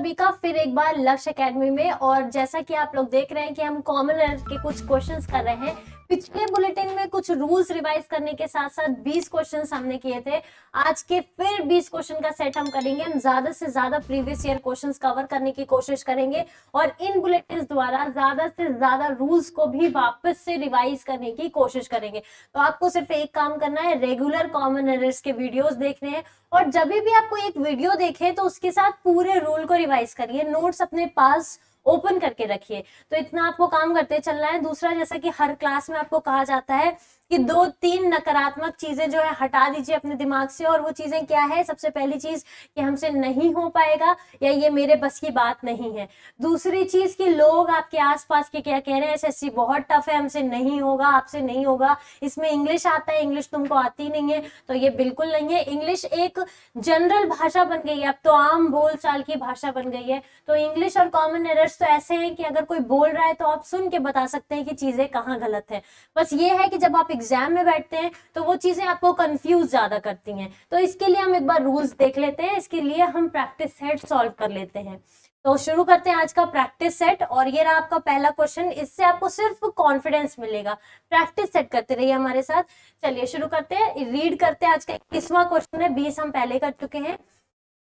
सभी का फिर एक बार लक्ष्य एकेडमी में। और जैसा कि आप लोग देख रहे हैं कि हम कॉमन एरर के कुछ क्वेश्चंस कर रहे हैं। पिछले बुलेटिन में कुछ रूल्स रिवाइज करने के साथ साथ 20 क्वेश्चंस हमने किए थे। आज के फिर 20 क्वेश्चन का सेट हम करेंगे। हम ज्यादा से ज्यादा प्रीवियस ईयर क्वेश्चंस कवर करने की कोशिश करेंगे और इन बुलेटिन द्वारा ज्यादा से ज्यादा रूल्स को भी वापस से रिवाइज करने की कोशिश करेंगे। तो आपको सिर्फ एक काम करना है, रेगुलर कॉमन एरर्स के वीडियोस देखने हैं और जब भी आपको एक वीडियो देखे तो उसके साथ पूरे रूल को रिवाइज करिए, नोट्स अपने पास ओपन करके रखिए। तो इतना आपको काम करते चलना है। दूसरा, जैसा कि हर क्लास में आपको कहा जाता है कि 2-3 नकारात्मक चीजें जो है हटा दीजिए अपने दिमाग से। और वो चीजें क्या है? सबसे पहली चीज कि हमसे नहीं हो पाएगा या ये मेरे बस की बात नहीं है। दूसरी चीज कि लोग आपके आसपास के क्या कह रहे हैं, एसएससी बहुत टफ है, हमसे नहीं होगा, आपसे नहीं होगा, इसमें इंग्लिश आता है, इंग्लिश तुमको आती नहीं है। तो ये बिल्कुल नहीं है। इंग्लिश एक जनरल भाषा बन गई है, अब तो आम बोलचाल की भाषा बन गई है। तो इंग्लिश और कॉमन एरर्स तो ऐसे हैं कि अगर कोई बोल रहा है तो आप सुन के बता सकते हैं कि चीजें कहाँ गलत है। बस ये है कि जब आप एग्जाम में बैठते हैं तो वो चीजें आपको कंफ्यूज ज्यादा करती हैं। तो इसके लिए हम एक बार रूल्स देख लेते हैं, इसके लिए हम प्रैक्टिस सेट सॉल्व कर लेते हैं। तो शुरू करते हैं आज का प्रैक्टिस सेट। और ये रहा आपका पहला क्वेश्चन। इससे आपको सिर्फ कॉन्फिडेंस मिलेगा। प्रैक्टिस सेट करते रहिए हमारे साथ। चलिए शुरू करते हैं, रीड करते हैं। आज का 21वां क्वेश्चन है, 20 हम पहले कर चुके हैं।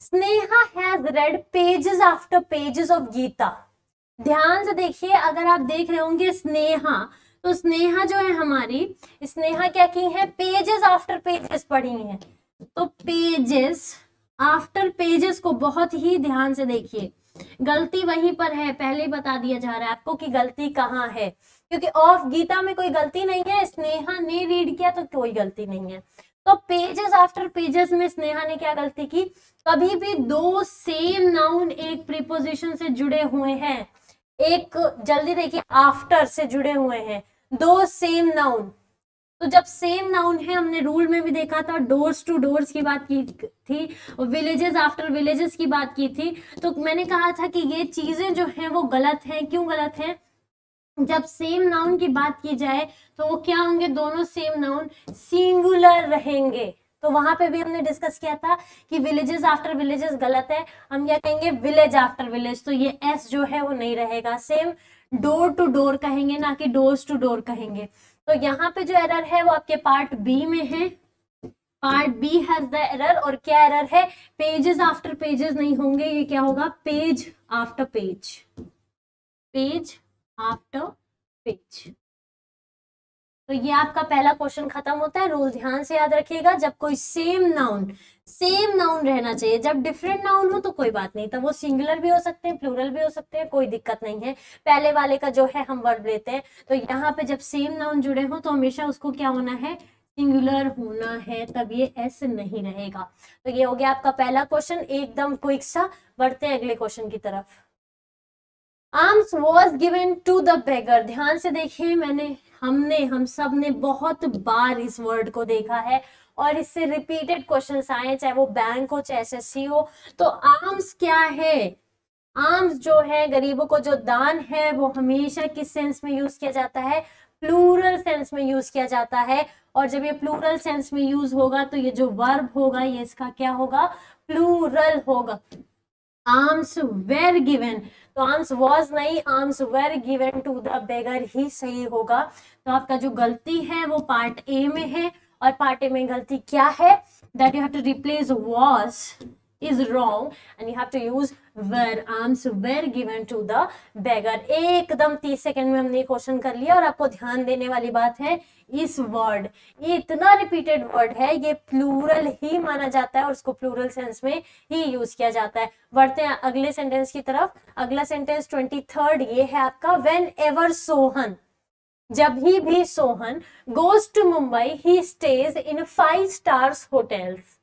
Sneha has read pages after pages of Gita. ध्यान से देखिए, अगर आप देख रहे होंगे स्नेहा, तो स्नेहा जो है हमारी, स्नेहा क्या की है? पेजेस आफ्टर पेजेस पढ़ी हैं। तो पेजेस आफ्टर पेजेस को बहुत ही ध्यान से देखिए। गलती वहीं पर है, पहले बता दिया जा रहा है आपको कि गलती कहाँ है, क्योंकि ऑफ गीता में कोई गलती नहीं है, स्नेहा ने रीड किया तो कोई गलती नहीं है। तो पेजेस आफ्टर पेजेस में स्नेहा ने क्या गलती की? कभी भी दो सेम नाउन एक प्रीपोजिशन से जुड़े हुए हैं, एक जल्दी देखिए आफ्टर से जुड़े हुए हैं, दो सेम नाउन। तो जब सेम नाउन है, हमने रूल में भी देखा था, डोर्स टू डोर्स की बात की थी, विलेजेस आफ्टर विलेजेस की बात की थी। तो मैंने कहा था कि ये चीजें जो हैं वो गलत हैं। क्यों गलत हैं? जब सेम नाउन की बात की जाए तो वो क्या होंगे? दोनों सेम नाउन सिंगुलर रहेंगे। तो वहां पे भी हमने डिस्कस किया था कि विलेजेस आफ्टर विलेजेस गलत है, हम क्या कहेंगे? Village after village. तो ये एस जो है वो नहीं रहेगा। सेम डोर टू डोर कहेंगे, ना कि डोर्स टू डोर कहेंगे। तो यहाँ पे जो एरर है वो आपके पार्ट बी में है। Part B has the error. और क्या एरर है? पेजेस आफ्टर पेजेस नहीं होंगे, ये क्या होगा? Page after page, page after page. तो ये आपका पहला क्वेश्चन खत्म होता है। रूल ध्यान से याद रखिएगा, जब कोई सेम नाउन रहना चाहिए। जब डिफरेंट नाउन हो तो कोई बात नहीं, तब वो सिंगुलर भी हो सकते हैं, प्लूरल भी हो सकते हैं, कोई दिक्कत नहीं है। पहले वाले का जो है हम वर्ब लेते हैं। तो यहाँ पे जब सेम नाउन जुड़े हो तो हमेशा उसको क्या होना है? सिंगुलर होना है, तब ये एस नहीं रहेगा। तो ये हो गया आपका पहला क्वेश्चन, एकदम क्विक सा। बढ़ते हैं अगले क्वेश्चन की तरफ। Arms was given to the beggar. ध्यान से देखिए, हम सब ने बहुत बार इस वर्ड को देखा है और इससे रिपीटेड क्वेश्चंस आए, चाहे वो बैंक हो चाहे एसएससी हो। तो आर्म्स क्या है? आर्म्स जो है, गरीबों को जो दान है, वो हमेशा किस सेंस में यूज किया जाता है? प्लूरल सेंस में यूज किया जाता है। और जब ये प्लूरल सेंस में यूज होगा तो ये जो वर्ब होगा ये इसका क्या होगा? प्लूरल होगा। आर्म्स वेर गिवन, तो आर्म्स वॉज नहीं, arms were given to the beggar ही सही होगा। तो आपका जो गलती है वो पार्ट ए में है। और पार्ट ए में गलती क्या है? That you have to replace was is wrong and you have to use were. arms were given to the beggar। एकदम 30 सेकंड में हमने क्वेश्चन कर लिया। और आपको ध्यान देने वाली बात है, इस वर्ड, ये इतना रिपीटेड वर्ड है, ये प्लूरल ही माना जाता है और उसको प्लूरल सेंस में ही यूज किया जाता है। बढ़ते हैं अगले सेंटेंस की तरफ। अगला सेंटेंस 23rd ये है आपका, वेन एवर सोहन, जब ही भी Sohan goes to Mumbai he stays in 5 stars hotels.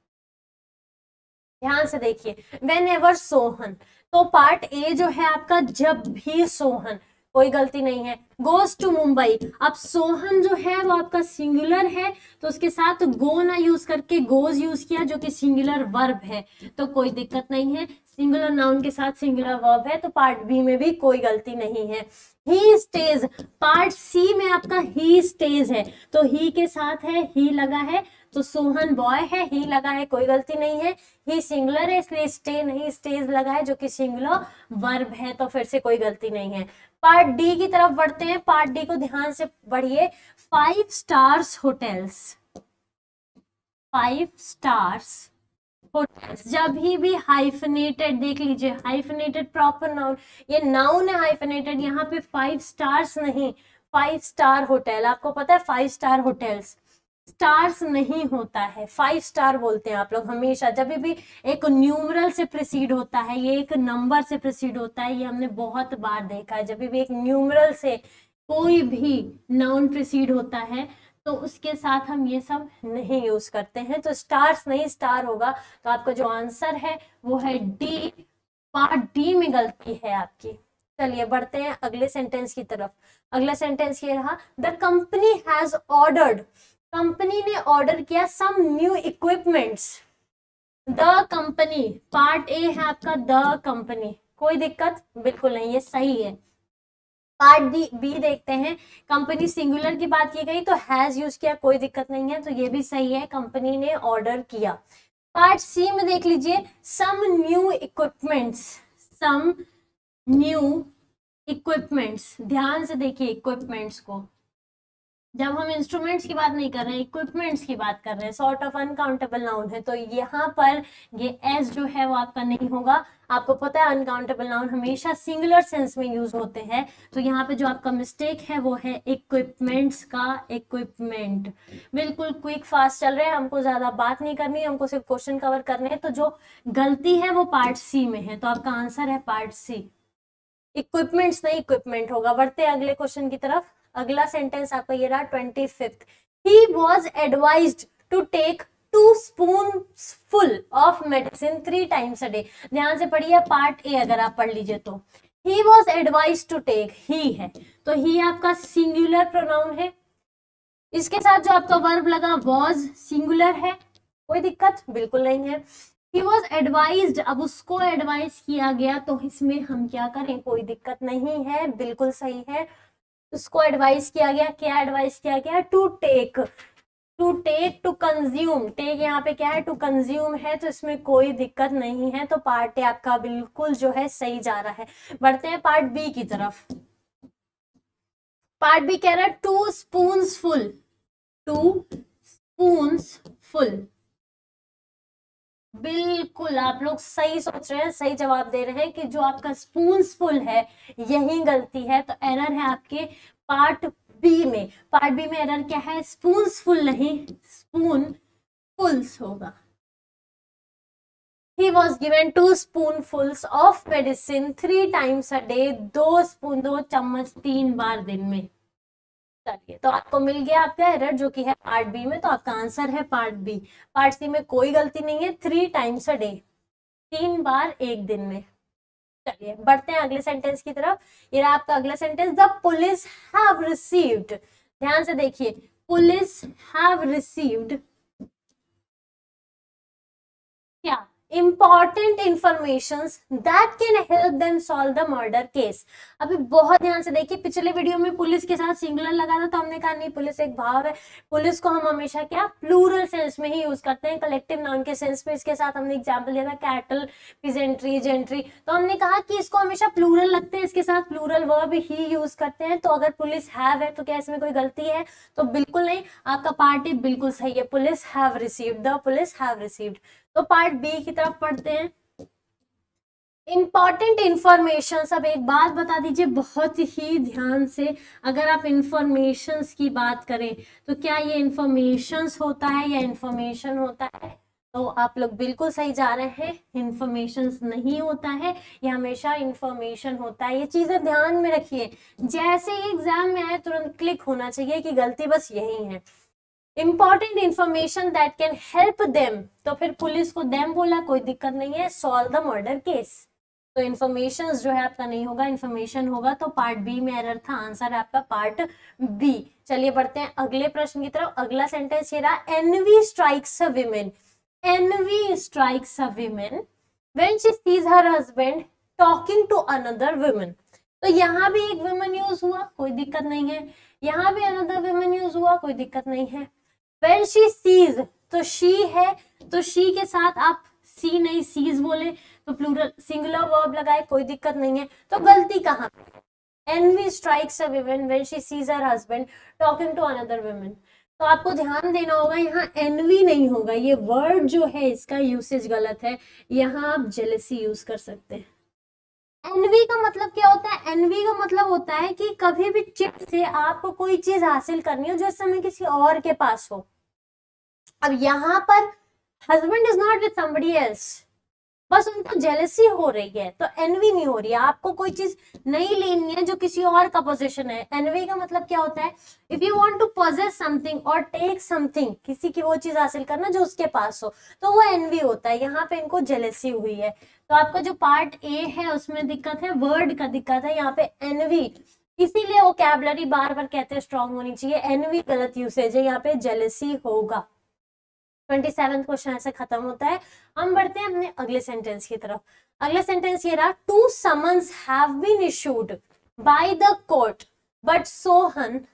ध्यान से देखिए, वेन एवर सोहन, तो पार्ट ए जो है आपका जब भी सोहन। कोई गलती नहीं है। गोज टू मुंबई, अब सोहन जो है वो आपका सिंगुलर है, तो उसके साथ गो ना यूज करके गोज यूज किया जो कि सिंगुलर वर्ब है, तो कोई दिक्कत नहीं है। सिंगुलर नाउन के साथ सिंगुलर वर्ब है, तो पार्ट बी में भी कोई गलती नहीं है। ही स्टेज, पार्ट सी में आपका ही स्टेज है, तो ही के साथ है, ही लगा है, तो सोहन बॉय है, ही लगा है, कोई गलती नहीं है। ही सिंगुलर है इसलिए स्टे नहीं स्टेज लगा है जो कि सिंगुलर वर्ब है, तो फिर से कोई गलती नहीं है। पार्ट डी की तरफ बढ़ते हैं। पार्ट डी को ध्यान से पढ़िए। 5 स्टार्स होटल्स, 5 स्टार्स होटल्स, जब भी हाइफनेटेड, देख लीजिए हाइफनेटेड प्रॉपर नाउन, ये नाउन है हाइफनेटेड, यहाँ पे 5 स्टार्स नहीं, 5 स्टार होटल। आपको पता है 5 स्टार होटल्स स्टार्स नहीं होता है, 5 स्टार बोलते हैं आप लोग हमेशा। जब भी एक न्यूमरल से प्रिसीड होता है, ये एक नंबर से प्रिसीड होता है, ये हमने बहुत बार देखा है। जब भी एक न्यूमरल से कोई भी नाउन प्रिसीड होता है तो उसके साथ हम ये सब नहीं यूज करते हैं, तो स्टार्स नहीं स्टार होगा। तो आपका जो आंसर है वो है डी, पार्ट डी में गलती है आपकी। चलिए बढ़ते हैं अगले सेंटेंस की तरफ। अगला सेंटेंस ये रहा, the company has ordered, company ने ऑर्डर किया some new equipments. The company, part A है आपका द कंपनी, कोई दिक्कत बिल्कुल नहीं, ये सही है। पार्ट बी देखते हैं। कंपनी सिंगुलर की बात की गई तो हैज यूज किया, कोई दिक्कत नहीं है, तो ये भी सही है, कंपनी ने ऑर्डर किया। पार्ट सी में देख लीजिए, some new equipments, some new equipments, ध्यान से देखिए इक्विपमेंट्स को, जब हम इंस्ट्रूमेंट्स की बात नहीं कर रहे हैं, इक्विपमेंट्स की बात कर रहे हैं, सॉर्ट ऑफ अनकाउंटेबल नाउन है, तो यहाँ पर ये एस जो है वो आपका नहीं होगा। आपको पता है अनकाउंटेबल नाउन हमेशा सिंगुलर सेंस में यूज होते हैं, तो यहाँ पे जो आपका मिस्टेक है वो है इक्विपमेंट्स का इक्विपमेंट। बिल्कुल क्विक फास्ट चल रहे हैं, हमको ज्यादा बात नहीं करनी, हमको सिर्फ क्वेश्चन कवर करने हैं, तो जो गलती है वो पार्ट सी में है, तो आपका आंसर है पार्ट सी, इक्विपमेंट्स नहीं इक्विपमेंट होगा। बढ़ते हैं अगले क्वेश्चन की तरफ। अगला सेंटेंस आपका ये रहा 25th, he was advised to take 2 spoonful of medicine 3 times a day। ध्यान से पढ़िए पार्ट ए, अगर आप पढ़ लीजिए तो he was advised to take, he है तो ही आपका सिंगुलर प्रोनाउन है, इसके साथ जो आपका वर्ब लगा वॉज सिंगुलर है, कोई दिक्कत बिल्कुल नहीं है। He was advised, अब उसको एडवाइस किया गया, तो इसमें हम क्या करें, कोई दिक्कत नहीं है, बिल्कुल सही है। उसको एडवाइस किया गया, क्या एडवाइस किया गया, to take, to take, to consume, take यहाँ पे क्या है, टू कंज्यूम है, तो इसमें कोई दिक्कत नहीं है, तो पार्ट ए आपका बिल्कुल जो है सही जा रहा है। बढ़ते हैं पार्ट बी की तरफ। पार्ट बी कह रहा है 2 स्पून्स फुल, 2 स्पून्स फुल, बिल्कुल आप लोग सही सोच रहे हैं, सही जवाब दे रहे हैं कि जो आपका स्पून्सफुल है यही गलती है, तो एरर है आपके पार्ट बी में। पार्ट बी में एरर क्या है, स्पून्सफुल नहीं स्पूनफुल्स होगा। He was given 2 spoonfuls of medicine 3 times a day, 2 spoon 2 चम्मच 3 बार दिन में। चलिए तो आपको मिल गया आपका एरर जो कि है पार्ट बी में, तो आपका आंसर है पार्ट बी। पार्ट सी में कोई गलती नहीं है, 3 times a day, 3 बार एक दिन में। चलिए बढ़ते हैं अगले सेंटेंस की तरफ। ये रहा आपका अगला sentence, the police have received, ध्यान से देखिए, पुलिस हैव रिसीव्ड क्या, important information that can help them solve the murder case. अभी बहुत ध्यान से देखिए, पिछले वीडियो में पुलिस के साथ सिंगुलर लगा था, तो हमने कहा नहीं पुलिस एक भाव है, पुलिस को हम हमेशा क्या प्लूरल सेंस में ही यूज करते हैं, कलेक्टिव नाउन के सेंस में। इसके साथ हमने एग्जाम्पल दिया था कैटल, पिजेंट्री, जेंट्री, तो हमने कहा कि इसको हमेशा प्लूरल लगते हैं, इसके साथ प्लूरल वर्ब ही यूज करते हैं। तो अगर पुलिस हैव है तो क्या इसमें कोई गलती है, तो बिल्कुल नहीं, आपका पार्ट ए बिल्कुल सही है, police have received, the police have received. तो पार्ट बी की तरफ पढ़ते हैं। इंपॉर्टेंट इंफॉर्मेशन, अब एक बात बता दीजिए बहुत ही ध्यान से, अगर आप इंफॉर्मेशन की बात करें तो क्या ये इंफॉर्मेशन होता है या इंफॉर्मेशन होता है, तो आप लोग बिल्कुल सही जा रहे हैं, इंफॉर्मेशन नहीं होता है, ये हमेशा इंफॉर्मेशन होता है। ये चीजें ध्यान में रखिए, जैसे ही एग्जाम में आए तुरंत क्लिक होना चाहिए कि गलती बस यही है। Important information that can help them, तो फिर पुलिस को देम बोला, कोई दिक्कत नहीं है, सॉल्व द मर्डर केस, तो इन्फॉर्मेशन जो है आपका नहीं होगा, इन्फॉर्मेशन होगा, तो पार्ट बी में एरर था, आंसर है आपका पार्ट बी। चलिए बढ़ते हैं अगले प्रश्न की तरफ। अगला सेंटेंस ये रहा, envy strikes a women, envy strikes a women when she sees her husband talking to another woman. तो यहाँ भी एक वुमन यूज हुआ, कोई दिक्कत नहीं है, यहाँ भी अनदर वुमन यूज हुआ, कोई दिक्कत नहीं है। व्हेन शी सीज, तो शी है, तो शी के साथ आप सी नहीं सीज बोले तो प्लूरल सिंगुलर वर्ब लगाए, कोई दिक्कत नहीं है। तो गलती कहाँ पे? Envy strikes a woman when she sees her husband talking to another woman. तो आपको ध्यान देना होगा, यहाँ एनवी नहीं होगा, ये वर्ड जो है इसका यूसेज गलत है, यहाँ आप जेलसी यूज कर सकते हैं। एनवी का मतलब क्या होता है? एनवी का मतलब होता है कि कभी भी चिट से आपको कोई चीज हासिल करनी हो जो इस समय किसी और के पास हो। अब यहाँ पर husband is not with somebody else, बस उनको जेलसी हो रही है, तो एनवी नहीं हो रही है। आपको कोई चीज नहीं लेनी है जो किसी और का पोजीशन है। एनवी का मतलब क्या होता है? If you want to possess something और टेक समथिंग, किसी की वो चीज हासिल करना जो उसके पास हो, तो वो एनवी होता है। यहाँ पे इनको जेलसी हुई है। तो आपका जो पार्ट ए है उसमें दिक्कत है, वर्ड का दिक्कत है, यहाँ पे एनवी, इसीलिए वोकैबुलरी बार बार कहते हैं स्ट्रॉन्ग होनी चाहिए। एनवी गलत यूसेज है, यहाँ पे जेलसी होगा। 27 क्वेश्चन ऐसे खत्म होता है। हम बढ़ते हैं अपने अगले सेंटेंस की तरफ। अगला सेंटेंस ये रहा, two summons have been issued by the court but Sohan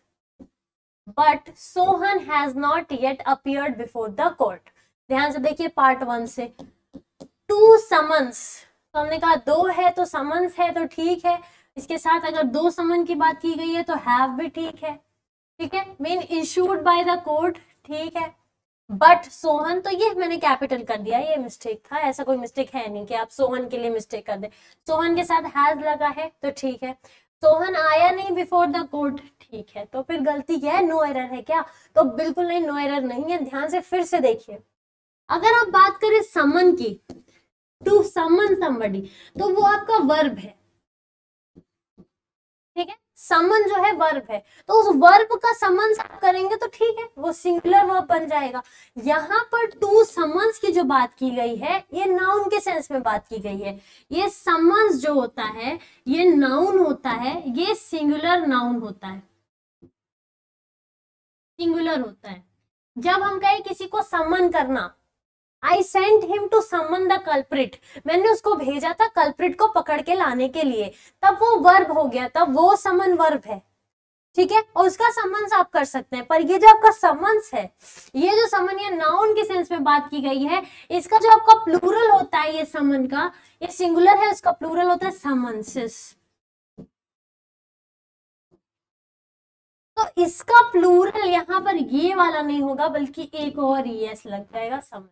has not yet appeared before the court. ध्यान से देखिए पार्ट 1 से, टू समन्स, तो हमने कहा दो है तो समन्स है तो ठीक है, इसके साथ अगर दो समन की बात की गई है तो हैव भी ठीक है, ठीक है। Mean issued by the court, ठीक है। बट सोहन, तो ये मैंने कैपिटल कर दिया, ये मिस्टेक था, ऐसा कोई मिस्टेक है नहीं कि आप सोहन के लिए मिस्टेक कर दे। सोहन के साथ हैज लगा है तो ठीक है। सोहन आया नहीं बिफोर द कोर्ट, ठीक है। तो फिर गलती क्या है? नो एरर है क्या? तो बिल्कुल नहीं, नो एरर नहीं है। ध्यान से फिर से देखिए, अगर आप बात करें समन की, टू समन समबडी, तो वो आपका वर्ब है, ठीक है। समन जो है वर्ब है, तो उस वर्ब का समन आप करेंगे तो ठीक है, वो सिंगुलर वर्ब बन जाएगा। यहाँ पर टू समन्स की जो बात की गई है, ये नाउन के सेंस में बात की गई है। ये समन्स जो होता है ये नाउन होता है, ये सिंगुलर नाउन होता है, सिंगुलर होता है। जब हम कहें किसी को समन करना, I sent him to summon the culprit, मैंने उसको भेजा था कल्प्रिट को पकड़ के लाने के लिए, तब वो वर्ब हो गया, तब वो समन वर्ब है, ठीक है। और उसका समन्स आप कर सकते हैं, पर ये जो आपका समन्स है, ये जो समन ये नाउन के सेंस में बात की गई है, इसका जो आपका प्लूरल होता है ये समन का, ये सिंगुलर है, उसका प्लूरल होता है समन्सेस। तो इसका प्लूरल यहाँ पर ये वाला नहीं होगा, बल्कि एक और यस लग जाएगा, समन,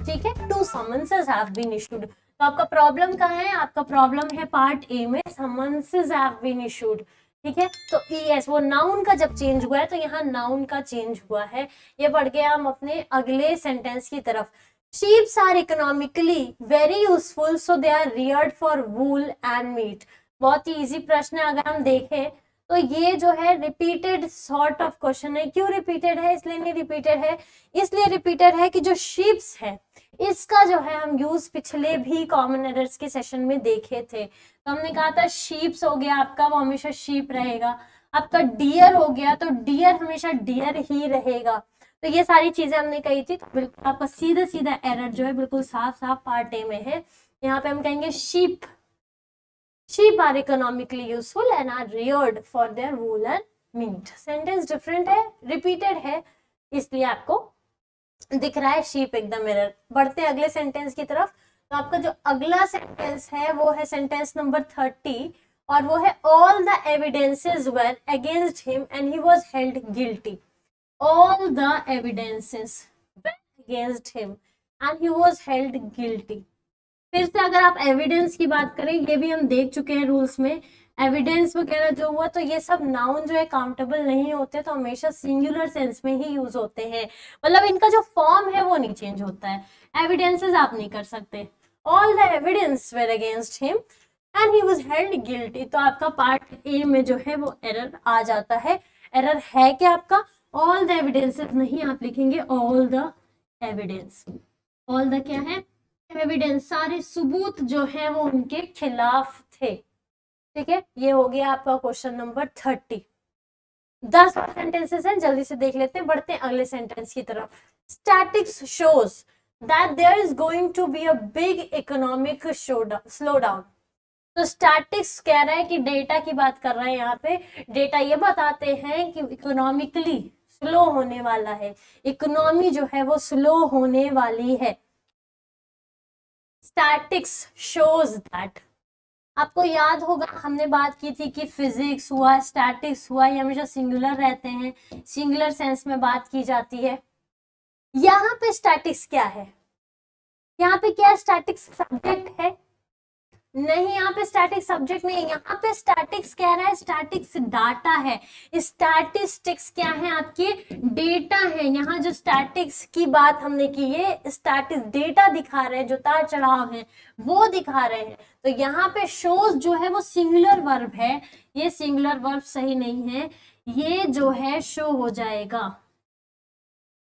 ठीक है। Two summonses have been issued. तो आपका प्रॉब्लम कहाँ है? आपका प्रॉब्लम है पार्ट ए में, समन्सेस हैव बीन इशूड, ठीक है। तो यस, वो नाउन का जब चेंज हुआ है तो यहाँ नाउन का चेंज हुआ है। ये बढ़ गया हम अपने अगले सेंटेंस की तरफ। Sheeps are economically very useful so they are reared for wool and meat. बहुत ही इजी प्रश्न है, अगर हम देखें तो ये जो है रिपीटेड सॉर्ट ऑफ क्वेश्चन है। क्यों रिपीटेड है? इसलिए नहीं रिपीटेड है, इसलिए रिपीटेड है कि जो शीप्स है इसका जो है हम यूज पिछले भी कॉमन एरर्स के सेशन में देखे थे। तो हमने कहा था शीप्स हो गया आपका, वो हमेशा शीप रहेगा। आपका डियर हो गया तो डियर हमेशा डियर ही रहेगा। तो ये सारी चीजें हमने कही थी। तो बिल्कुल आपका सीधा सीधा एरर जो है बिल्कुल साफ साफ पार्ट ए में है। यहाँ पे हम कहेंगे sheep, sheep are economically useful and are reared for their wool and meat। Sentence different है, रिपीटेड है, इसलिए आपको दिख रहा है sheep एकदम एरर। बढ़ते हैं अगले सेंटेंस की तरफ। तो आपका जो अगला सेंटेंस है वो है सेंटेंस नंबर 30 और वो है all the evidences were against him and he was held guilty। all the evidences were against him and he was held guilty। फिर से अगर आप एविडेंस की बात करें, ये भी हम देख चुके हैं रूल्स में, एविडेंस वगैरह जो हुआ तो ये सब नाउन जो है काउंटेबल नहीं होते, तो हमेशा सिंगुलर सेंस में ही यूज होते हैं। मतलब इनका जो फॉर्म है वो नहीं चेंज होता है। एविडेंसेस आप नहीं कर सकते। All the evidence were against him and he was held guilty. तो आपका पार्ट ए में जो है वो एरर आ जाता है। एरर है क्या आपका? ऑल द एविडेंसेस नहीं, आप लिखेंगे all the evidence. All the क्या है? एविडेंस, सारे सबूत जो है वो उनके खिलाफ थे। ठीक है, ये हो गया आपका क्वेश्चन नंबर 30। 10 सेंटेंसेस हैं, जल्दी से देख लेते हैं, बढ़ते हैं अगले सेंटेंस की तरफ। Statics shows that there is going to be a big economic slowdown. तो स्टैटिक्स कह रहा है कि डेटा की बात कर रहा है यहाँ पे। डेटा ये बताते हैं कि इकोनॉमिकली स्लो होने वाला है, इकोनॉमी जो है वो स्लो होने वाली है। स्टैटिक्स शोज दैट, आपको याद होगा हमने बात की थी कि फिजिक्स हुआ, स्टैटिक्स हुआ, ये हमेशा सिंगुलर रहते हैं, सिंगुलर सेंस में बात की जाती है। यहाँ पे स्टैटिक्स क्या है, यहाँ पे क्या स्टैटिक्स सब्जेक्ट है? नहीं, यहाँ पे स्टैटिक सब्जेक्ट नहीं है, यहाँ पे स्टैटिक्स कह रहा है, स्टैटिक्स डाटा है। स्टैटिस्टिक्स क्या है? आपके डेटा है। यहाँ जो स्टैटिक्स की बात हमने की, ये स्टैटिक्स डेटा दिखा रहे हैं, जो तार चढ़ाव है वो दिखा रहे हैं। तो यहाँ पे शोज जो है वो सिंगुलर वर्ब है, ये सिंगुलर वर्ब सही नहीं है, ये जो है शो हो जाएगा।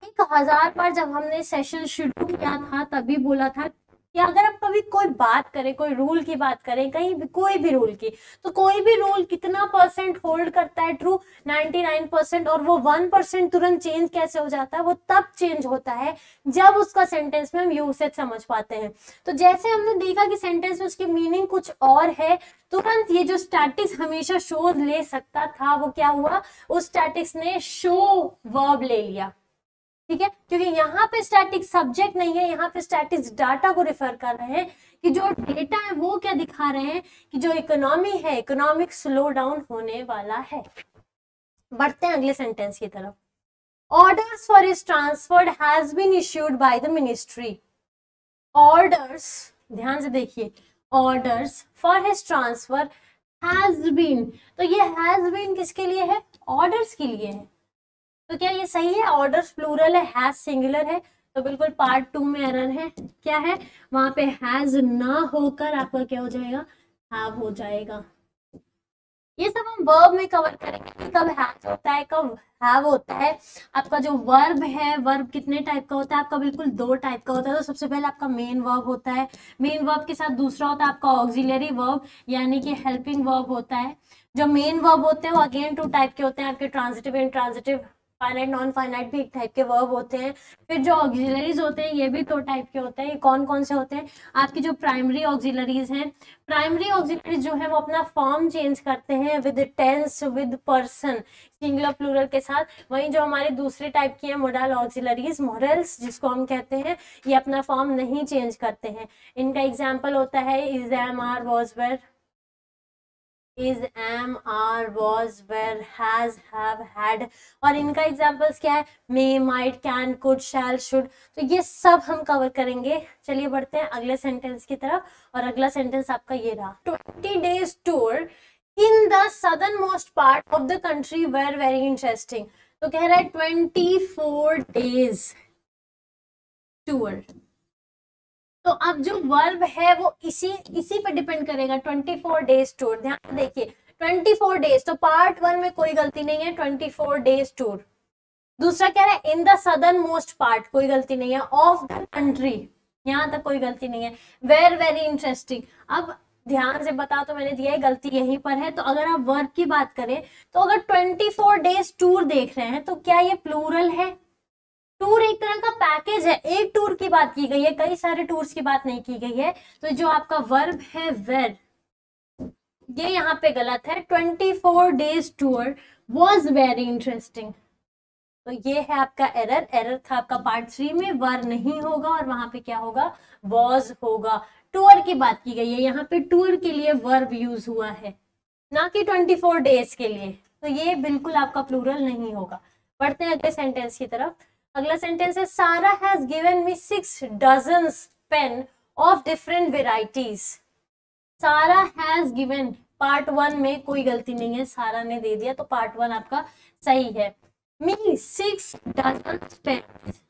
1000 बार जब हमने सेशन शुरू किया था तभी बोला था कि अगर आप कभी कोई बात करें, कोई रूल की बात करें, कहीं भी कोई भी रूल की, तो कोई भी रूल कितना परसेंट होल्ड करता है ट्रू? 99%। और वो 1% तुरंत चेंज कैसे हो जाता है? वो तब चेंज होता है जब उसका सेंटेंस में हम यूसेज समझ पाते हैं। तो जैसे हमने देखा कि सेंटेंस में उसकी मीनिंग कुछ और है, तुरंत ये जो स्टैटिक्स हमेशा शोज ले सकता था, वो क्या हुआ? उस स्टैटिक्स ने शो वर्ब ले लिया। ठीक है, क्योंकि यहाँ पे स्टैटिक सब्जेक्ट नहीं है, यहाँ पे स्टैटिक्स डाटा को रिफर कर रहे हैं कि जो डेटा है वो क्या दिखा रहे हैं कि जो इकोनॉमी है, इकोनॉमिक स्लो डाउन होने वाला है। बढ़ते हैं अगले सेंटेंस की तरफ। Orders for his transfer has been issued by the ministry. Orders, ध्यान से देखिए, orders for his transfer has been, तो ये हैज बीन किसके लिए है? ऑर्डर्स के लिए है। तो क्या ये सही है? ऑर्डर्स प्लूरल है, हैज सिंगुलर है, तो बिल्कुल पार्ट 2 में एरर है। क्या है वहां पे? हैज ना होकर आपका क्या हो जाएगा? हैव हो जाएगा। ये सब हम वर्ब में कवर करेंगे कि कब हैज होता है, कब हैव होता है। आपका जो वर्ब है, वर्ब कितने टाइप का होता है? आपका बिल्कुल 2 टाइप का होता है। तो सबसे पहले आपका मेन वर्ब होता है, मेन वर्ब के साथ दूसरा होता है आपका ऑक्सिलरी वर्ब, यानी कि हेल्पिंग वर्ब होता है। जो मेन वर्ब होते हैं वो अगेन 2 टाइप के होते हैं आपके, transitive, intransitive, finite, non finite भी एक टाइप के वर्ब होते हैं। फिर जो ऑक्सिलरीज होते हैं ये भी 2 टाइप के होते हैं। ये कौन कौन से होते हैं? आपकी जो प्राइमरी ऑक्सिलरीज हैं, प्राइमरी ऑक्सिलरीज जो है वो अपना फॉर्म चेंज करते हैं with tense, with person, singular plural के साथ। वहीं जो हमारे दूसरे टाइप की है मोडल ऑक्सिलरीज, मॉडल्स जिसको हम कहते हैं, ये अपना फॉर्म नहीं चेंज करते हैं। इनका एग्जाम्पल होता है is, am, are, was, were. is, am, are, was, were, has, have, had। और इनका एग्जाम्पल्स क्या है? may, might, can, could, shall, should। तो ये सब हम कवर करेंगे। चलिए बढ़ते हैं अगले सेंटेंस की तरफ, और अगला सेंटेंस आपका ये रहा। 20 days tour in the southernmost part of the country were very interesting। तो कह रहा है 24 days tour। तो अब जो वर्ब है वो इसी पे डिपेंड करेगा, 24 डेज टूर। ध्यान से देखिए, 24 डेज, तो पार्ट 1 में कोई गलती नहीं है, 24 डेज टूर। दूसरा कह रहा है in the southern most part, कोई गलती नहीं है, ऑफ द कंट्री, यहां तक कोई गलती नहीं है, वेर वेरी इंटरेस्टिंग। अब ध्यान से बता, तो मैंने दिया है, गलती यहीं पर है। तो अगर आप वर्ब की बात करें, तो अगर 24 डेज टूर देख रहे हैं तो क्या ये प्लूरल है? टूर एक तरह का पैकेज है, एक टूर की बात की गई है, कई सारे टूर्स की बात नहीं की गई है। तो जो आपका वर्ब है वेर, ये यहाँ पे गलत है। 24 days tour was very interesting, तो ये है आपका एरर। एरर था आपका पार्ट 3 में, वर नहीं होगा और वहां पे क्या होगा? वॉज होगा। टूर की बात की गई है, यहाँ पे टूर के लिए वर्ब यूज हुआ है, ना कि 24 डेज के लिए। तो ये बिल्कुल आपका प्लूरल नहीं होगा। बढ़ते हैं अगले सेंटेंस की तरफ। अगला सेंटेंस है सारा has given me 6 dozens pain of different varieties. सारा हैज गिवन, पार्ट 1 में कोई गलती नहीं है, सारा ने दे दिया, तो पार्ट 1 आपका सही है। मी 6 डजन्स पेन्स,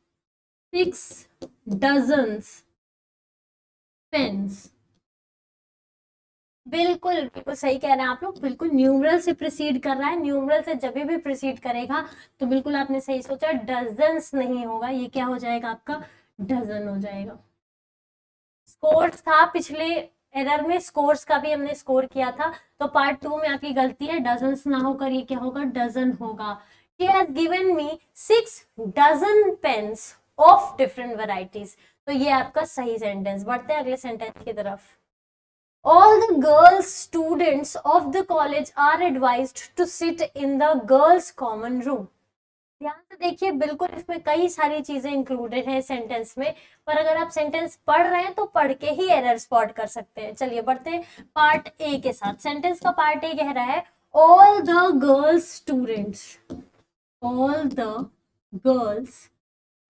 6 डजन्स पेन्स, बिल्कुल बिल्कुल सही कह रहे हैं आप लोग। बिल्कुल न्यूमरल से प्रिसीड कर रहा है, न्यूमरल से जब भी प्रिसीड करेगा तो बिल्कुल आपने सही सोचा, डजन्स नहीं होगा, ये क्या हो जाएगा? आपका डजन हो जाएगा। स्कोर्स था पिछले एरर में, स्कोर्स का भी हमने स्कोर किया था, तो पार्ट 2 में आपकी गलती है, डजन्स ना होकर ये क्या होगा, डजन होगा। She has given me 6 dozen pens of different varieties। तो ये आपका सही सेंटेंस। बढ़ते हैं अगले सेंटेंस की तरफ। All the girls students of the college are advised to sit in the girls common room। ध्यान से देखिए, बिल्कुल इसमें कई सारी चीजें इंक्लूडेड हैं सेंटेंस में, पर अगर आप सेंटेंस पढ़ रहे हैं तो पढ़ के ही एरर स्पॉट कर सकते हैं। चलिए बढ़ते हैं पार्ट ए के साथ। सेंटेंस का पार्ट ए कह रहा है all the girls students, all the girls,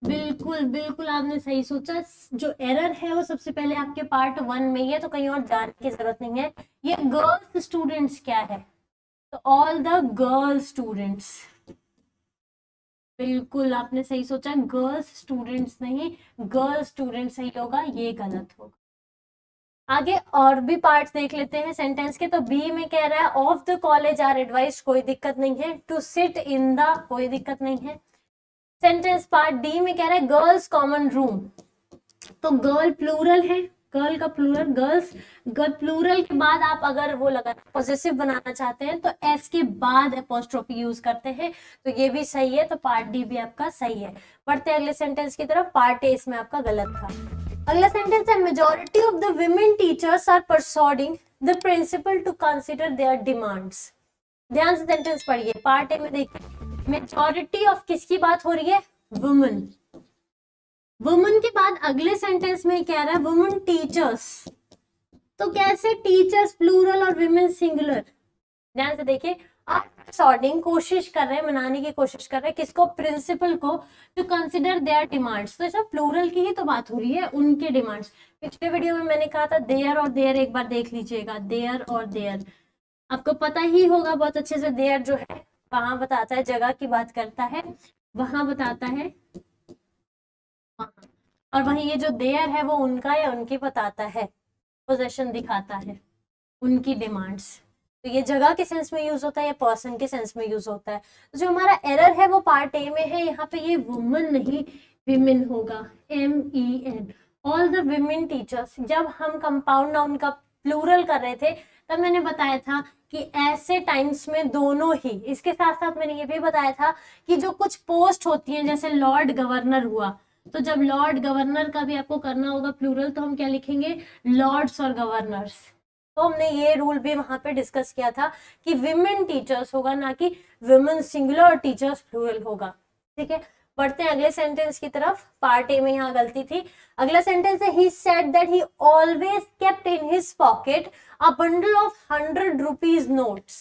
बिल्कुल बिल्कुल आपने सही सोचा। जो एरर है वो सबसे पहले आपके पार्ट 1 में ही है, तो कहीं और जाने की जरूरत नहीं है। ये गर्ल्स स्टूडेंट्स क्या है, तो ऑल द गर्ल्स स्टूडेंट्स, बिल्कुल आपने सही सोचा, गर्ल्स स्टूडेंट्स नहीं, गर्ल्स स्टूडेंट सही होगा, ये गलत होगा। आगे और भी पार्ट्स देख लेते हैं सेंटेंस के। तो बी में कह रहा है of the college are advised, कोई दिक्कत नहीं है। टू सिट इन द, कोई दिक्कत नहीं है। सेंटेंस पार्ट डी में कह रहा है गर्ल्स कॉमन रूम, तो गर्ल प्लूरल है, गर्ल का प्लूरल गर्ल्स, गर्ल प्लूरल के बाद आप अगर वो लगा पॉजिटिव बनाना चाहते हैं तो एस के बाद एपोस्ट्रोफी यूज करते हैं, तो ये भी सही है। तो पार्ट डी भी आपका सही है। बढ़ते हैं अगले सेंटेंस की तरफ। पार्ट ए इसमें आपका गलत था। अगला सेंटेंस है majority of the women teachers are persuading the principal to consider their demands. ध्यान से सेंटेंस पढ़िए। पार्ट ए में देखिए मेजॉरिटी ऑफ किसकी बात हो रही है, वुमेन। वुमेन के बाद अगले सेंटेंस में कह रहा है वुमेन टीचर्स, तो कैसे टीचर्स प्लूरल और विमेन सिंगुलर। ध्यान से देखिए, आप सॉर्टिंग कोशिश कर रहे हैं, मनाने की कोशिश कर रहे हैं किसको, प्रिंसिपल को, टू कंसिडर देयर डिमांड्स। तो ऐसा प्लूरल की ही तो बात हो रही है, उनके डिमांड्स। पिछले वीडियो में मैंने कहा था देयर और देयर, एक बार देख लीजिएगा, देयर और देयर आपको पता ही होगा बहुत अच्छे से। देयर जो है वहां बताता है, जगह की बात करता है, वहां बताता है, और वहीं ये जो देयर है वो उनका या उनकी बताता है, पोजेशन दिखाता है, उनकी डिमांड्स। तो ये जगह के सेंस में यूज होता है या पर्सन के सेंस में यूज होता है। तो जो हमारा एरर है वो पार्ट ए में है, यहाँ पे ये वुमन नहीं विमेन होगा, MEN। All the women teachers, जब हम कंपाउंड नाउन का प्लूरल कर रहे थे तब मैंने बताया था कि ऐसे टाइम्स में दोनों ही, इसके साथ साथ मैंने ये भी बताया था कि जो कुछ पोस्ट होती हैं जैसे लॉर्ड गवर्नर हुआ, तो जब लॉर्ड गवर्नर का भी आपको करना होगा प्लूरल तो हम क्या लिखेंगे, लॉर्ड्स और गवर्नर्स। तो हमने ये रूल भी वहां पे डिस्कस किया था कि विमेन टीचर्स होगा, ना कि विमेन सिंगुलर और टीचर्स प्लूरल होगा। ठीक है, बढ़ते हैं अगले सेंटेंस की तरफ। पार्ट ए में यहाँ गलती थी। अगला सेंटेंस है he said that he always kept in his pocket a bundle of 100 rupees notes।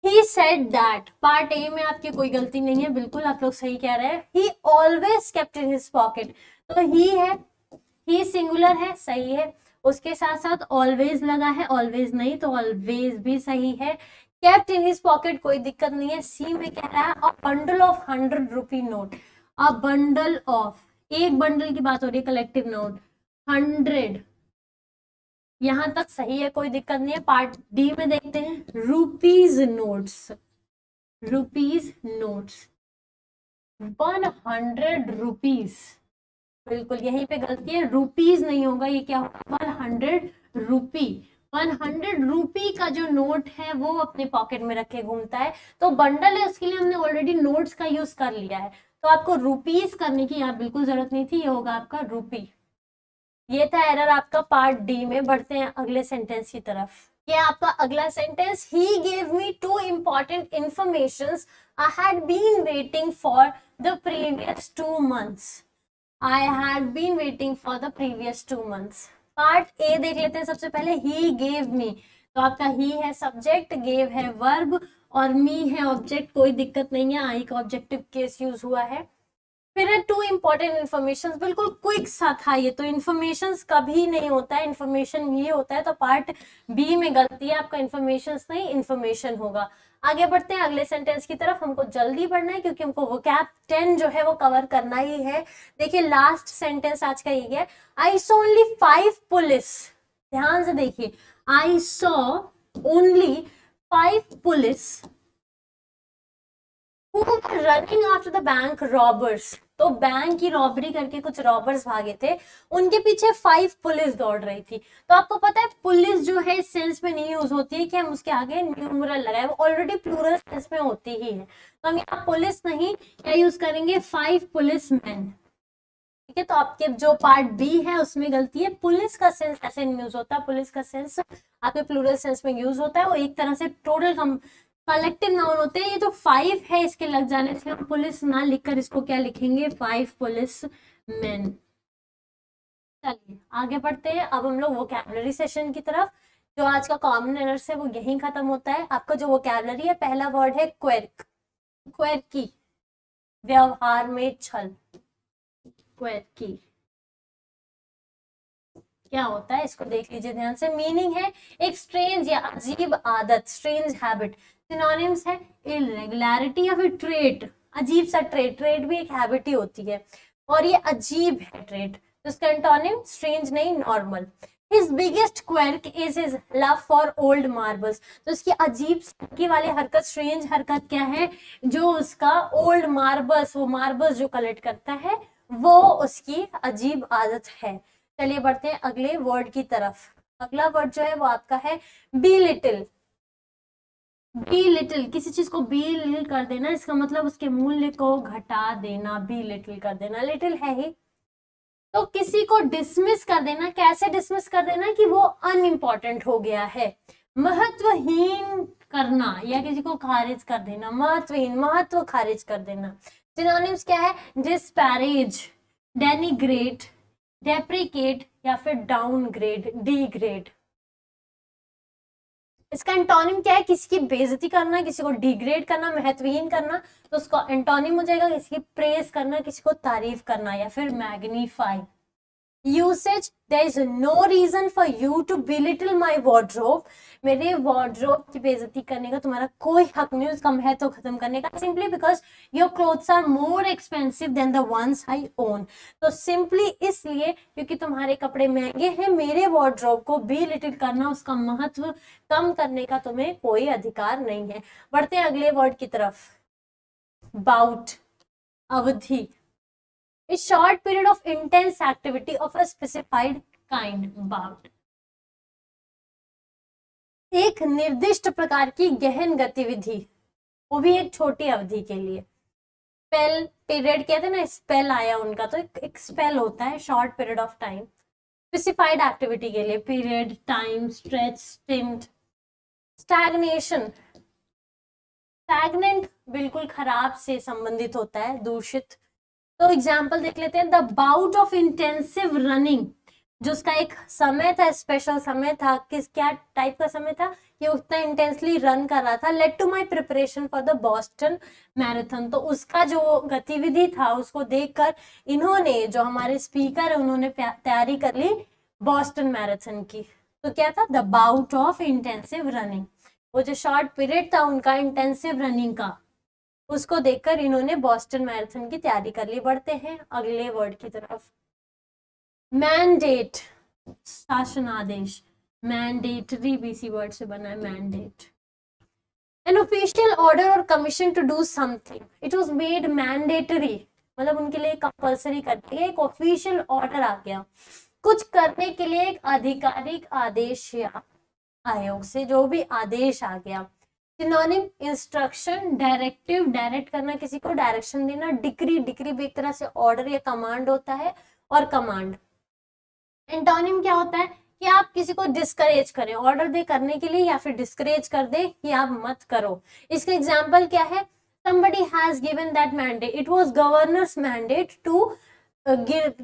He said that, part A में आपकी कोई गलती नहीं है, बिल्कुल आप लोग सही कह रहे हैं। He always kept in his pocket, तो he है, he सिंगुलर है, सही है। उसके साथ साथ ऑलवेज लगा है, ऑलवेज नहीं तो ऑलवेज भी सही है। केप्ट इन हिज पॉकेट, कोई दिक्कत नहीं है। सी में कह रहा है a bundle of 100 rupee note, a bundle of, एक बंडल की बात हो रही है, कलेक्टिव नोट 100, यहां तक सही है, कोई दिक्कत नहीं है। पार्ट डी में देखते हैं rupees notes, rupees notes 100 rupees, बिल्कुल यहीं पे गलती है, रुपीज नहीं होगा, ये क्या होगा 100 रुपी। 100 रुपी का जो नोट है वो अपने पॉकेट में रखे घूमता है, तो बंडल है उसके लिए हमने ऑलरेडी नोट्स का यूज कर लिया है, तो आपको रुपीज करने की यहाँ बिल्कुल जरूरत नहीं थी, ये होगा आपका रुपी। ये था एरर आपका पार्ट डी में। बढ़ते हैं अगले सेंटेंस की तरफ। ये आपका अगला sentence, he gave me 2 important informations I had been waiting for the previous 2 months। I had been waiting for the previous 2 months। Part A देख लेते हैं सबसे पहले। he gave me, तो आपका he है सब्जेक्ट, gave है वर्ब और me है ऑब्जेक्ट, कोई दिक्कत नहीं है, आई का ऑब्जेक्टिव केस यूज हुआ है। फिर है 2 इंपॉर्टेंट इन्फॉर्मेशन, बिल्कुल क्विक सा था ये, तो इन्फॉर्मेशन कभी नहीं होता है, इन्फॉर्मेशन ये होता है, तो पार्ट बी में गलती है, आपका इन्फॉर्मेशन नहीं इन्फॉर्मेशन होगा। आगे बढ़ते हैं अगले सेंटेंस की तरफ। हमको जल्दी बढ़ना है क्योंकि हमको वोकैब 10 जो है वो कवर करना ही है। देखिए लास्ट सेंटेंस आज का ये है, आई सॉ ओनली 5 पुलिस। ध्यान से देखिए, I saw only 5 police who were running after the bank robbers। तो बैंक की रॉबरी करके कुछ रॉबर्स भागे थे, उनके पीछे 5 पुलिस दौड़ रही थी। तो आपको पता है पुलिस जो है इस सेंस में नहीं यूज होती है कि हम उसके आगे न्यूमरल लगाए, वो ऑलरेडी प्लूरल सेंस में होती ही है। तो हम यहाँ पुलिस नहीं क्या यूज करेंगे, 5 पुलिस मैन। ठीक है, तो आपके जो पार्ट बी है उसमें गलती है, पुलिस का सेंस ऐसे यूज होता है, पुलिस का सेंस आपके प्लूरल सेंस में यूज होता है, वो एक तरह से टोटल कलेक्टिव नाउन होते हैं। ये जो 5 है इसके लग जाने से हम पुलिस ना लिखकर इसको क्या लिखेंगे, 5 पुलिस मैन। चलिए आगे बढ़ते हैं, अब हम लोग वोकैबुलरी सेशन की तरफ। जो आज का कॉमन एरर्स है वो यहीं खत्म होता है। आपका जो वोकैबुलरी है, पहला वर्ड है क्वेर्क, क्वेर्की, व्यवहार में छल। क्वेर्की क्या होता है इसको देख लीजिए ध्यान से। मीनिंग है एक स्ट्रेंज या अजीब आदत, स्ट्रेंज हैबिट। सिनोनिम्स है इरेगुलरिटी या फिर ट्रेट, अजीब सा ट्रेट, ट्रेट भी एक हैबिट ही होती है और ये अजीब है ट्रेट। तो इसका एंटोनिम स्ट्रेंज नहीं, normal. His biggest quirk is his love for old marbles। तो इसकी अजीब की वाली हरकत, स्ट्रेंज हरकत क्या है, जो उसका ओल्ड मार्बल्स, वो मार्बल्स जो कलेक्ट करता है वो उसकी अजीब आदत है। चलिए बढ़ते हैं अगले वर्ड की तरफ। अगला वर्ड जो है वो आपका है बी लिटिल। बी लिटिल, किसी चीज को बी लिटिल कर देना, इसका मतलब उसके मूल्य को घटा देना, बी लिटिल कर देना, लिटिल है ही। तो किसी को डिसमिस कर देना, कैसे डिसमिस कर देना कि वो अनइम्पॉर्टेंट हो गया है, महत्वहीन करना या किसी को खारिज कर देना, महत्वहीन, महत्व खारिज कर देना। सिनोनिम्स क्या है, डिस्पैरेज, डेनिग्रेट, डेप्रिकेट या फिर डाउनग्रेड, डीग्रेड। इसका एंटोनिम क्या है, किसी की बेइज्जती करना, किसी को डिग्रेड करना, महत्वहीन करना। तो उसका एंटोनिम हो जाएगा किसी की प्रेज करना, किसी को तारीफ करना या फिर magnify. Usage, there is no reason for you to belittle my wardrobe. मेरे वार्डरोब की बेइज्जती करने का तुम्हारा कोई हक नहीं, उसका महत्व खत्म करने का। Simply because your clothes are more expensive than the ones I own. तो सिंपली इसलिए क्योंकि तुम्हारे कपड़े महंगे हैं, मेरे वार्डरोब को बिलिटल करना, उसका महत्व कम करने का तुम्हें कोई अधिकार नहीं है। बढ़ते हैं अगले वर्ड की तरफ। बाउट, अवधि, a short period of intense activity of a specified kind, bout। एक निर्दिष्ट प्रकार की गहन गतिविधि, वो भी एक छोटी अवधि के लिए। स्पेल, पीरियड कहते हैं ना, स्पेल आया उनका, तो एक स्पेल होता है, short period of time. Specified activity के लिए period, time, stretch, stint. Stagnation, stagnant बिल्कुल खराब से संबंधित होता है, दूषित। तो एग्जाम्पल देख लेते हैं, the bout of intensive running, जो उसका एक समय था, स्पेशल समय था, किस क्या टाइप का समय था, ये उतना इंटेंसली रन कर रहा था, led to my preparation for the Boston marathon. तो उसका जो गतिविधि था उसको देखकर इन्होंने, जो हमारे स्पीकर है, उन्होंने तैयारी कर ली बॉस्टन मैराथन की। तो क्या था, the bout of intensive running, वो जो शॉर्ट पीरियड था उनका इंटेंसिव रनिंग का, उसको देखकर इन्होंने बॉस्टन मैराथन की तैयारी कर ली। बढ़ते हैं अगले वर्ड की तरफ। मैंडेट, शासनादेश, मैंडेटरी भी इसी वर्ड से बना है, mandate. An official order or commission to do something, it was made mandatory, मतलब उनके लिए कंपल्सरी कर दिया, एक ऑफिशियल ऑर्डर आ गया, कुछ करने के लिए एक आधिकारिक आदेश या आयोग से जो भी आदेश आ गया। सिनोनिम, इंस्ट्रक्शन, डायरेक्टिव, डायरेक्ट करना, किसी को डायरेक्शन देना। डिक्री, डिक्री भी एक तरह से ऑर्डर या कमांड होता है, और कमांड। एंटोनिम क्या होता है कि आप किसी को डिस्करेज करें, ऑर्डर दे करने के लिए, या फिर डिस्करेज कर दे कि आप मत करो। इसका एग्जाम्पल क्या है, somebody has given that mandate, it was governor's mandate to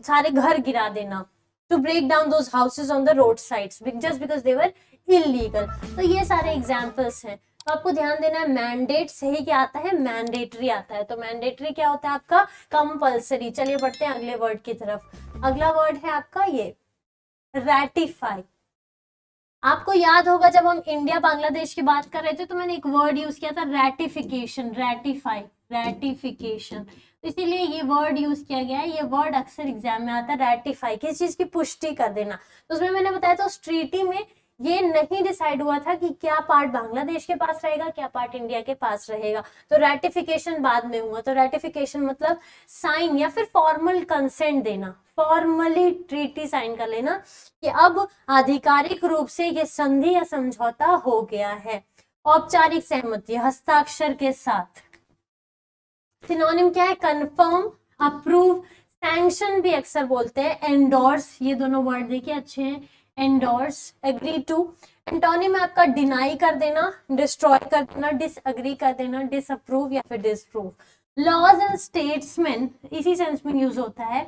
सारे घर गिरा देना, to break down those houses on the road sides just because they were illegal। तो ये सारे एग्जाम्पल्स हैं। तो आपको ध्यान देना है, मैंडेट से ही क्या आता है, मैंडेटरी आता है। तो मैंडेटरी क्या होता है आपका, कंपल्सरी। चलिए बढ़ते हैं अगले वर्ड की तरफ। अगला वर्ड है आपका ये रैटिफाई। आपको याद होगा जब हम इंडिया बांग्लादेश की बात कर रहे थे तो मैंने एक वर्ड यूज किया था, रैटिफिकेशन, रैटिफाई, रैटिफिकेशन। तो इसीलिए ये वर्ड यूज किया गया है। ये वर्ड अक्सर एग्जाम में आता है, रैटिफाई, किसी चीज की पुष्टि कर देना। तो उसमें मैंने बताया था उस ट्रीटी में ये नहीं डिसाइड हुआ था कि क्या पार्ट बांग्लादेश के पास रहेगा, क्या पार्ट इंडिया के पास रहेगा। तो रैटिफिकेशन बाद में हुआ। तो रैटिफिकेशन मतलब साइन या फिर फॉर्मल कंसेंट देना, फॉर्मली ट्रीटी साइन कर लेना कि अब आधिकारिक रूप से ये संधि या समझौता हो गया है, औपचारिक सहमति हस्ताक्षर के साथ। सिनोनिम क्या है? कंफर्म, अप्रूव, सैंक्शन भी अक्सर बोलते हैं, एंडोर्स, ये दोनों वर्ड देखिए अच्छे हैं, एंडोर्स, एग्री टू। एंटोनिम आपका डिनाई कर देना, डिस्ट्रॉय कर देना, डिसएग्री कर देना, डिसअप्रूव या फिर डिसप्रूव। लॉज एंड स्टेट्समैन इसी सेंस में यूज होता है।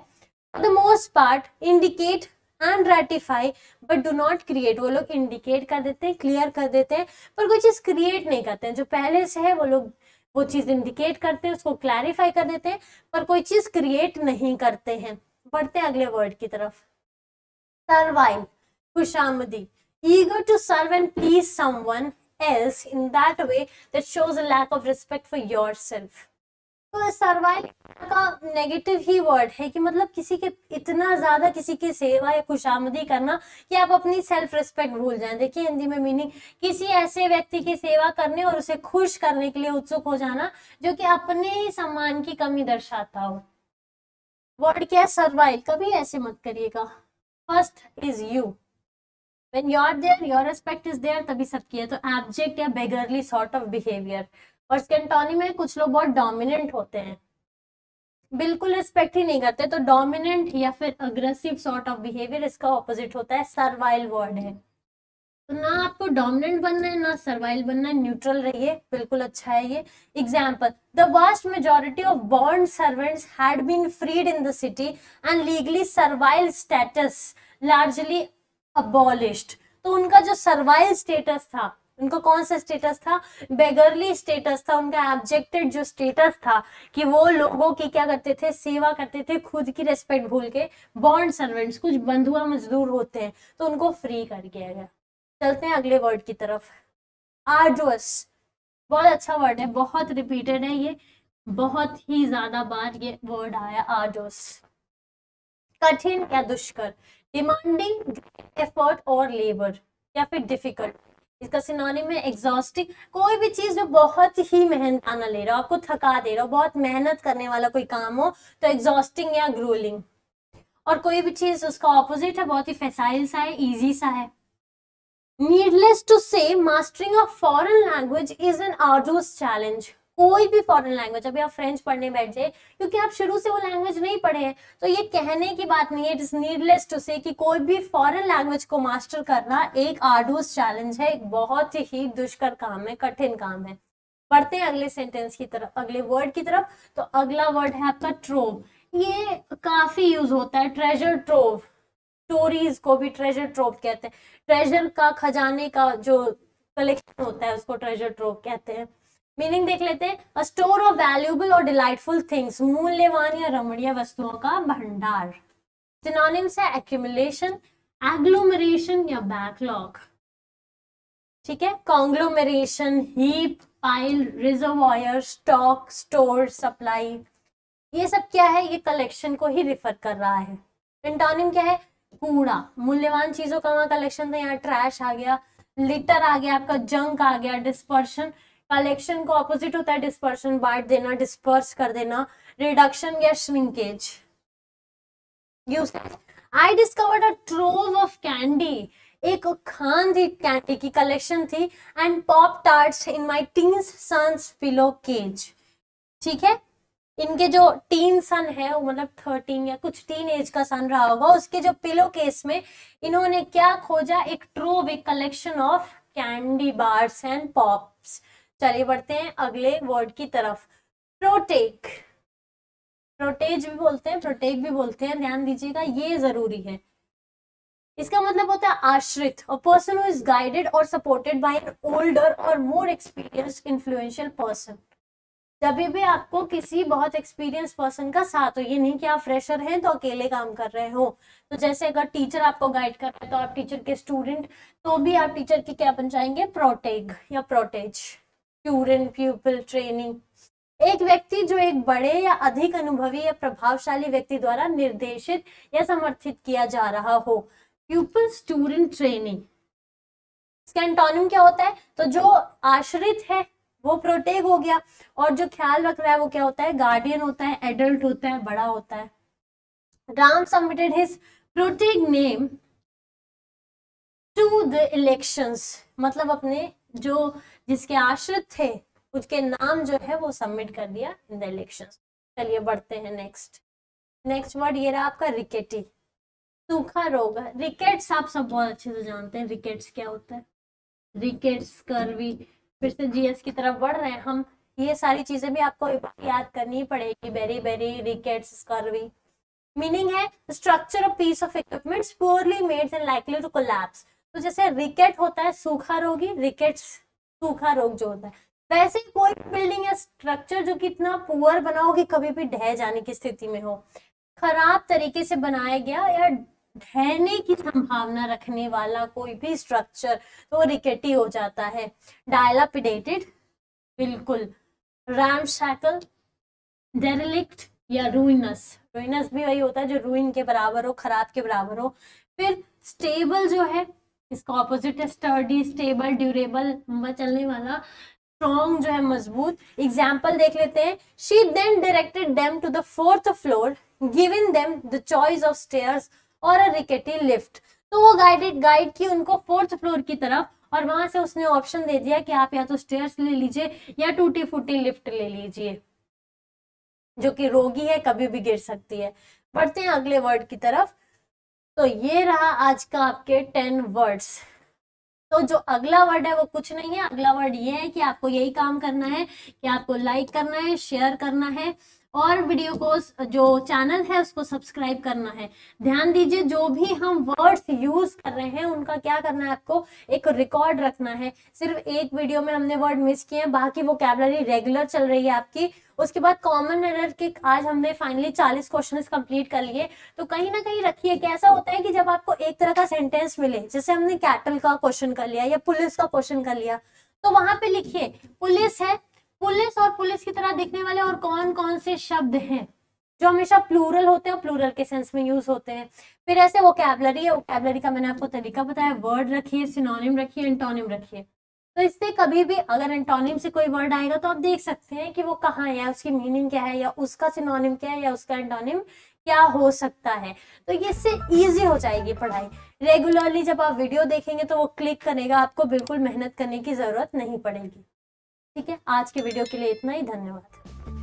The most part indicate and ratify but do not create. वो लोग इंडिकेट कर देते हैं, क्लियर कर देते हैं, पर कोई चीज क्रिएट नहीं करते हैं। जो पहले से है वो लोग वो चीज इंडिकेट करते हैं, उसको क्लैरिफाई कर देते हैं, पर कोई चीज क्रिएट नहीं करते हैं। बढ़ते हैं अगले वर्ड की तरफ। सर्वाइल, खुशामदी, eager to serve and please someone else in that way that shows a lack of respect for yourself। तो सर्वाइल का नेगेटिव ही वर्ड है कि मतलब किसी के इतना ज्यादा किसी की सेवा या खुशामदी करना कि आप अपनी सेल्फ रिस्पेक्ट भूल जाएं। देखिए हिंदी में मीनिंग, किसी ऐसे व्यक्ति की सेवा करने और उसे खुश करने के लिए उत्सुक हो जाना जो कि अपने ही सम्मान की कमी दर्शाता हो। वर्ड क्या है? सर्वाइल। कभी ऐसे मत करिएगा। First is you, when you're there your respect is there, तभी सबकी है। तो एब्जेक्ट या बेगरली सॉर्ट ऑफ बिहेवियर। और इसके एंटोनिम में कुछ लोग बहुत डोमिनेंट होते हैं, बिल्कुल रिस्पेक्ट ही नहीं करते, तो डोमिनेंट या फिर अग्रेसिव सॉर्ट ऑफ बिहेवियर इसका ऑपोजिट होता है, सर्वाइल वर्ड है। तो ना आपको डोमिनेंट बनना है ना सर्वाइल बनना है, न्यूट्रल रहिए, बिल्कुल अच्छा है ये। Example, the vast majority of bond servants had been freed in the city and legally servile status largely abolished. तो उनका जो सर्वाइल स्टेटस था, उनका कौन सा स्टेटस था? बेगरली स्टेटस था, उनका एब्जेक्टेड जो स्टेटस था कि वो लोगों की क्या करते थे? सेवा करते थे, खुद की रेस्पेक्ट भूल के। बॉन्ड सर्वेंट्स कुछ बंधुआ मजदूर होते हैं, तो उनको फ्री कर दिया गया। चलते हैं अगले वर्ड की तरफ। आर्डुअस, बहुत अच्छा वर्ड है, बहुत रिपीटेड है ये, बहुत ही ज्यादा बार ये वर्ड आया आर्डुअस। कठिन या दुष्कर, डिमांडिंग एफर्ट और लेबर या फिर डिफिकल्ट। इसका सिनोनिम है एग्जॉस्टिंग, कोई भी चीज जो बहुत ही मेहनताना ले रहा हो, आपको थका दे रहा हो, बहुत मेहनत करने वाला कोई काम हो तो एग्जॉस्टिंग या ग्रूलिंग। और कोई भी चीज उसका ऑपोजिट है, बहुत ही फैसाइल सा है, इजी सा है। नीडलेस टू से mastering of foreign language is an arduous challenge. कोई भी फॉरेन लैंग्वेज, अभी आप फ्रेंच पढ़ने बैठ जाए क्योंकि आप शुरू से वो लैंग्वेज नहीं पढ़े हैं, तो ये कहने की बात नहीं है, इट इज नीडलेस टू से कि कोई भी फॉरेन लैंग्वेज को मास्टर करना एक आर्डुअस चैलेंज है, एक बहुत ही दुष्कर काम है, कठिन काम है। पढ़ते हैं अगले सेंटेंस की तरफ, अगले वर्ड की तरफ। तो अगला वर्ड है आपका ट्रोव। ये काफी यूज होता है, ट्रेजर ट्रोव। स्टोरीज को भी ट्रेजर ट्रोव कहते हैं, ट्रेजर का खजाने का जो कलेक्शन होता है उसको ट्रेजर ट्रोव कहते हैं। मीनिंग देख लेते हैं, अ स्टोर ऑफ वैल्यूएबल और डिलाइटफुल थिंग्स, मूल्यवान या रमणीय वस्तुओं का भंडार। सिनोनिम्स है एक्यूमुलेशन, एग्लोमरेशन या बैकलॉग। ठीक है, कॉन्ग्लोमरेशन, heap, pile, reservoir, stock, store, supply, ये सब क्या है? ये कलेक्शन को ही रिफर कर रहा है। एंटोनिम क्या है? कूड़ा, मूल्यवान चीजों का वहां कलेक्शन था, यहाँ ट्रैश आ गया, लिटर आ गया, आपका जंक आ गया। डिस्पर्शन, कलेक्शन को ऑपोजिट होता है डिस्पर्शन, बांट देना, डिस्पर्स कर देना। रिडक्शन या shrinkage. I discovered a trove of candy, एक खान थी कैंडी की, कलेक्शन थी, and pop tarts in my teens sons pillowcase. ठीक है, इनके जो टीन सन है वो मतलब 13 या कुछ टीन एज का सन रहा होगा, उसके जो पिलो केस में इन्होंने क्या खोजा? एक ट्रोव, एक collection of candy bars and pops. चलिए बढ़ते हैं अगले वर्ड की तरफ। प्रोटेक, प्रोटेज भी बोलते हैं, प्रोटेक भी बोलते हैं, ध्यान दीजिएगा ये जरूरी है। इसका मतलब होता है आश्रित, a person who is guided और सपोर्टेड बाय एन ओल्डर और मोर एक्सपीरियंस्ड इन्फ्लुएंशियल पर्सन। जब भी आपको किसी बहुत एक्सपीरियंस पर्सन का साथ हो, ये नहीं कि आप फ्रेशर हैं तो अकेले काम कर रहे हो। तो जैसे अगर टीचर आपको गाइड कर रहे हैं तो आप टीचर के स्टूडेंट, तो भी आप टीचर की क्या बन जाएंगे? प्रोटेग या प्रोटेज, स्टूडेंट, प्यूपिल, ट्रेनिंग। एक व्यक्ति जो एक बड़े या अधिक अनुभवी या प्रभावशाली व्यक्ति द्वारा निर्देशित या समर्थित किया जा रहा हो। प्यूपिल, स्टूडेंट, ट्रेनिंग। इसका एंटोनिम क्या होता है? तो जो आश्रित है वो प्रोटेग हो गया, और जो ख्याल रख रहा है वो क्या होता है? गार्डियन होता है, एडल्ट होता है, बड़ा होता है। Ram submitted his protege name to the elections, मतलब अपने जो जिसके आश्रित थे उसके नाम जो है वो सबमिट कर दिया इन द इलेक्शंस। चलिए बढ़ते हैं नेक्स्ट वर्ड ये रहा आपका रिकेटी, सूखा रोग। रिकेट्स आप सब बहुत अच्छे से जानते हैं, रिकेट्स क्या होता है? रिकेट्स, स्कर्वी, फिर से जीएस की तरफ बढ़ रहे हैं हम, ये सारी चीजें भी आपको याद करनी पड़ेगी। Beriberi, rickets, scurvy. Meaning है structure of piece of equipments poorly made and likely to collapse. तो जैसे रिकेट होता है सूखा रोगी, रिकेट्स सूखा रोग जो होता है, वैसे ही कोई बिल्डिंग या स्ट्रक्चर जो कि इतना पुअर बना हो कि कभी भी ढह जाने की स्थिति में हो, खराब तरीके से बनाया गया या ढहने की संभावना रखने वाला कोई भी स्ट्रक्चर, तो रिकेटी हो जाता है। डायलापिडेटेड, बिल्कुल। रैमशैकल, डेरेलिक्ट या रूइनस, रूइनस भी वही होता है जो रूइन के बराबर हो, खराब के बराबर हो। फिर स्टेबल जो है, इसका ऑपोजिट है स्टर्डी, स्टेबल, ड्यूरेबल, लंबा चलने वाला, स्ट्रॉन्ग जो है मजबूत। एग्जाम्पल देख लेते हैं। She then directed them to the 4th floor, given them the choice of stairs or a रिकेटी lift. तो वो गाइड की उनको 4th फ्लोर की तरफ, और वहां से उसने ऑप्शन दे दिया कि आप या तो स्टेयर्स ले लीजिए या टूटी फूटी लिफ्ट ले लीजिए, जो कि रोगी है, कभी भी गिर सकती है। बढ़ते हैं अगले वर्ड की तरफ। तो ये रहा आज का आपके 10 वर्ड्स। तो जो अगला वर्ड है वो कुछ नहीं है, अगला वर्ड ये है कि आपको यही काम करना है कि आपको लाइक करना है, शेयर करना है, और वीडियो को जो चैनल है उसको सब्सक्राइब करना है। ध्यान दीजिए जो भी हम वर्ड्स यूज कर रहे हैं उनका क्या करना है, आपको एक रिकॉर्ड रखना है। सिर्फ एक वीडियो में हमने वर्ड मिस किए हैं, बाकी वोकैबुलरी रेगुलर चल रही है आपकी। उसके बाद कॉमन एरर के आज हमने फाइनली 40 क्वेश्चंस कंप्लीट कर लिए। तो कहीं ना कहीं रखिए, कैसा होता है कि जब आपको एक तरह का सेंटेंस मिले, जैसे हमने कैटल का क्वेश्चन कर लिया या पुलिस का क्वेश्चन कर लिया, तो वहां पे लिखिए पुलिस है, पुलिस और पुलिस की तरह दिखने वाले और कौन कौन से शब्द हैं जो हमेशा प्लूरल होते हैं, प्लूरल के सेंस में यूज होते हैं। फिर ऐसे वोकैबुलरी है, वोकैबुलरी का मैंने आपको तरीका बताया, वर्ड रखिए, सिनोनिम रखिए, एंटोनिम रखिए। तो इससे कभी भी अगर एंटोनिम से कोई वर्ड आएगा तो आप देख सकते हैं कि वो कहाँ है, उसकी मीनिंग क्या है, या उसका सिनोनिम क्या है, या उसका एंटोनिम क्या हो सकता है। तो ये इससे इजी हो जाएगी पढ़ाई। रेगुलरली जब आप वीडियो देखेंगे तो वो क्लिक करेगा, आपको बिल्कुल मेहनत करने की जरूरत नहीं पड़ेगी। ठीक है, आज के वीडियो के लिए इतना ही, धन्यवाद।